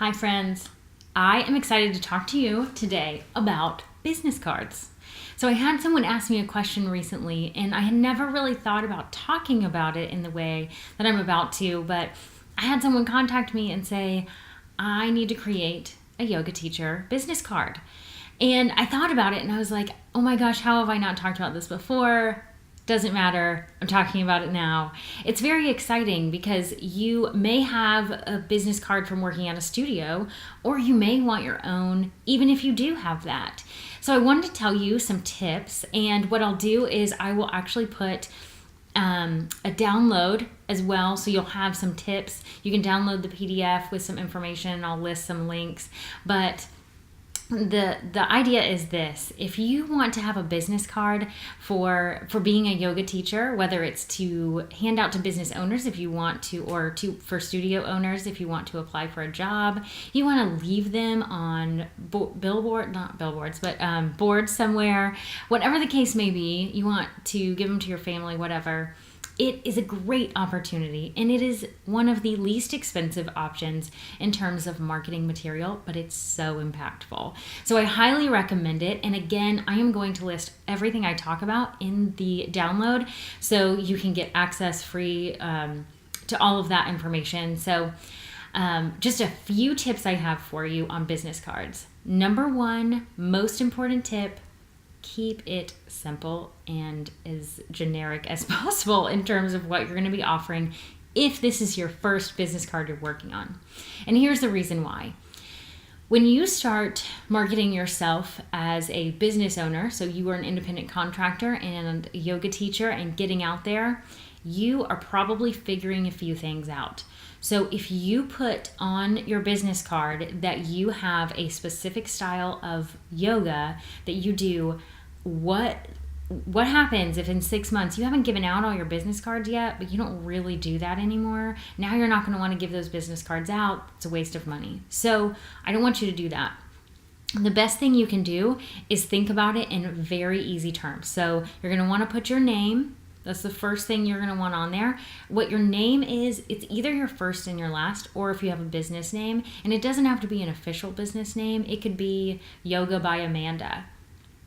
Hi friends, I am excited to talk to you today about business cards. So I had someone ask me a question recently and I had never really thought about talking about it in the way that I'm about to, but I had someone contact me and say, I need to create a yoga teacher business card. And I thought about it and I was like, oh my gosh, how have I not talked about this before? Doesn't matter. I'm talking about it now. It's very exciting because you may have a business card from working at a studio, or you may want your own, even if you do have that. So I wanted to tell you some tips, and what I'll do is I will actually put a download as well, so you'll have some tips. You can download the PDF with some information, and I'll list some links. But the idea is this: if you want to have a business card for being a yoga teacher, whether it's to hand out to business owners if you want to, or for studio owners if you want to apply for a job, you want to leave them on boards somewhere, whatever the case may be, you want to give them to your family, whatever. It is a great opportunity, and it is one of the least expensive options in terms of marketing material, but it's so impactful. So I highly recommend it. And again, I am going to list everything I talk about in the download so you can get access free to all of that information. So just a few tips I have for you on business cards. Number one, most important tip: keep it simple and as generic as possible in terms of what you're going to be offering if this is your first business card you're working on. And here's the reason why. When you start marketing yourself as a business owner, so you are an independent contractor and a yoga teacher and getting out there, you are probably figuring a few things out. So if you put on your business card that you have a specific style of yoga that you do, what happens if in 6 months you haven't given out all your business cards yet, but you don't really do that anymore? Now you're not going to want to give those business cards out. It's a waste of money. So I don't want you to do that. The best thing you can do is think about it in very easy terms. So you're going to want to put your name. That's the first thing you're going to want on there. What your name is, it's either your first and your last, or if you have a business name, and it doesn't have to be an official business name. It could be Yoga by Amanda.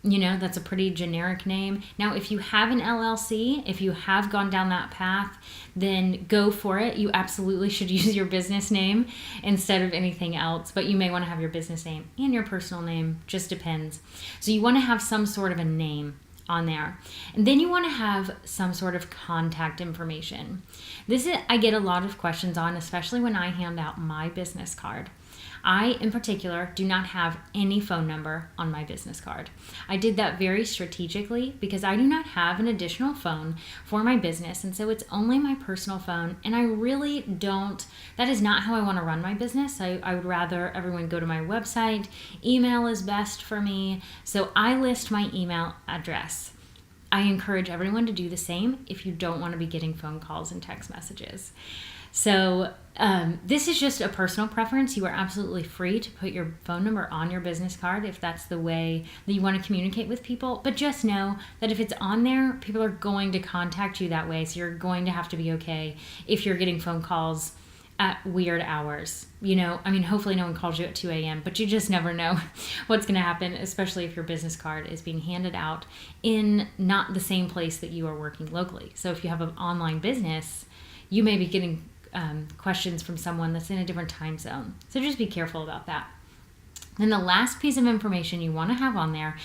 That's a pretty generic name. Now, if you have an LLC, if you have gone down that path, then go for it. You absolutely should use your business name instead of anything else, but you may want to have your business name and your personal name, just depends. So you want to have some sort of a name on there. And then you want to have some sort of contact information. I get a lot of questions on, especially when I hand out my business card. I, in particular, do not have any phone number on my business card. I did that very strategically because I do not have an additional phone for my business, and so it's only my personal phone, and I really don't, that is not how I want to run my business. I would rather everyone go to my website. Email is best for me, so I list my email address. I encourage everyone to do the same if you don't want to be getting phone calls and text messages. So this is just a personal preference. You are absolutely free to put your phone number on your business card if that's the way that you want to communicate with people. But just know that if it's on there, people are going to contact you that way. So you're going to have to be okay if you're getting phone calls at weird hours. Hopefully no one calls you at 2 a.m., but you just never know what's going to happen, especially if your business card is being handed out in not the same place that you are working locally. So if you have an online business, you may be getting questions from someone that's in a different time zone. So just be careful about that. And the last piece of information you want to have on there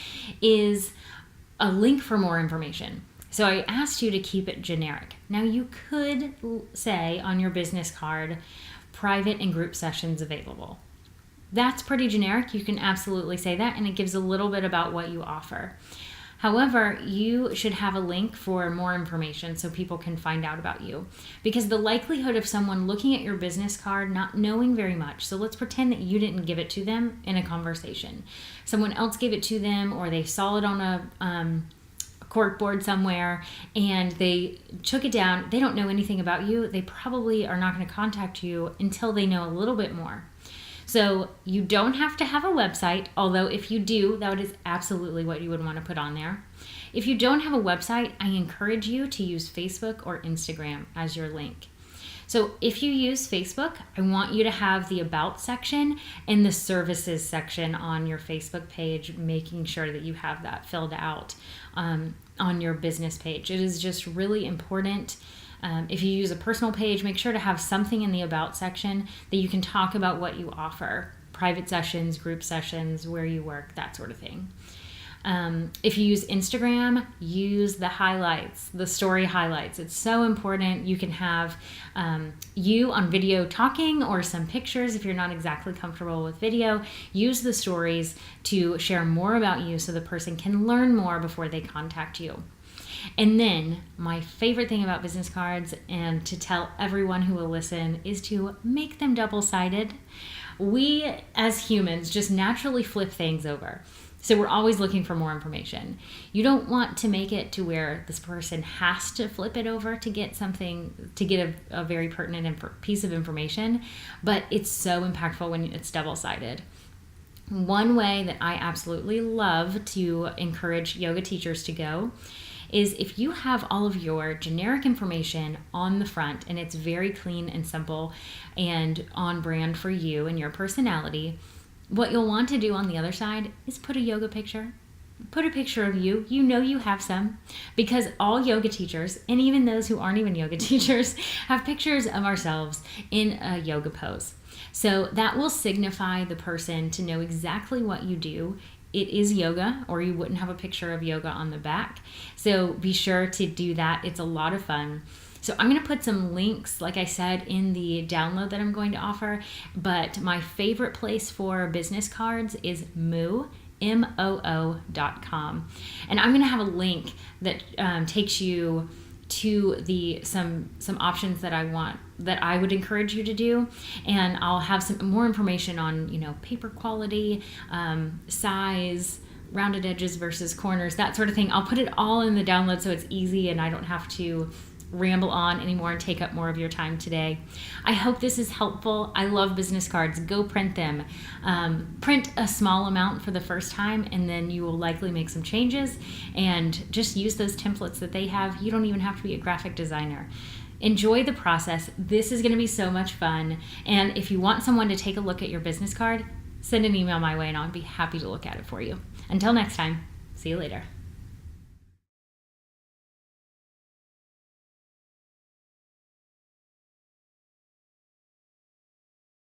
is a link for more information. So I asked you to keep it generic. Now you could say on your business card, private and group sessions available. That's pretty generic. You can absolutely say that, and it gives a little bit about what you offer. However, you should have a link for more information so people can find out about you, because the likelihood of someone looking at your business card not knowing very much, so let's pretend that you didn't give it to them in a conversation. Someone else gave it to them, or they saw it on a corkboard somewhere and they took it down. They don't know anything about you. They probably are not going to contact you until they know a little bit more. So you don't have to have a website, although if you do, that is absolutely what you would want to put on there. If you don't have a website, I encourage you to use Facebook or Instagram as your link. So if you use Facebook, I want you to have the About section and the Services section on your Facebook page, making sure that you have that filled out on your business page. It is just really important. If you use a personal page, make sure to have something in the About section that you can talk about what you offer. Private sessions, group sessions, where you work, that sort of thing. If you use Instagram, use the highlights, the story highlights. It's so important. You can have you on video talking or some pictures if you're not exactly comfortable with video. Use the stories to share more about you so the person can learn more before they contact you. And then my favorite thing about business cards, and to tell everyone who will listen, is to make them double-sided. We as humans just naturally flip things over. So we're always looking for more information. You don't want to make it to where this person has to flip it over to get something, to get a very pertinent piece of information, but it's so impactful when it's double-sided. One way that I absolutely love to encourage yoga teachers to go is if you have all of your generic information on the front and it's very clean and simple and on brand for you and your personality, what you'll want to do on the other side is put a yoga picture. Put a picture of you. You know you have some, because all yoga teachers, and even those who aren't even yoga teachers, have pictures of ourselves in a yoga pose. So that will signify the person to know exactly what you do. It is yoga, or you wouldn't have a picture of yoga on the back. So be sure to do that. It's a lot of fun. So I'm going to put some links, like I said, in the download that I'm going to offer. But my favorite place for business cards is moo.com. And I'm going to have a link that takes you to some options that I would encourage you to do, and I'll have some more information on paper quality, size, rounded edges versus corners, that sort of thing. I'll put it all in the download so it's easy and I don't have to ramble on anymore and take up more of your time today. I hope this is helpful. I love business cards. Go print them. Print a small amount for the first time, and then you will likely make some changes and just use those templates that they have. You don't even have to be a graphic designer. Enjoy the process. This is going to be so much fun. And if you want someone to take a look at your business card, send an email my way and I'll be happy to look at it for you. Until next time, see you later.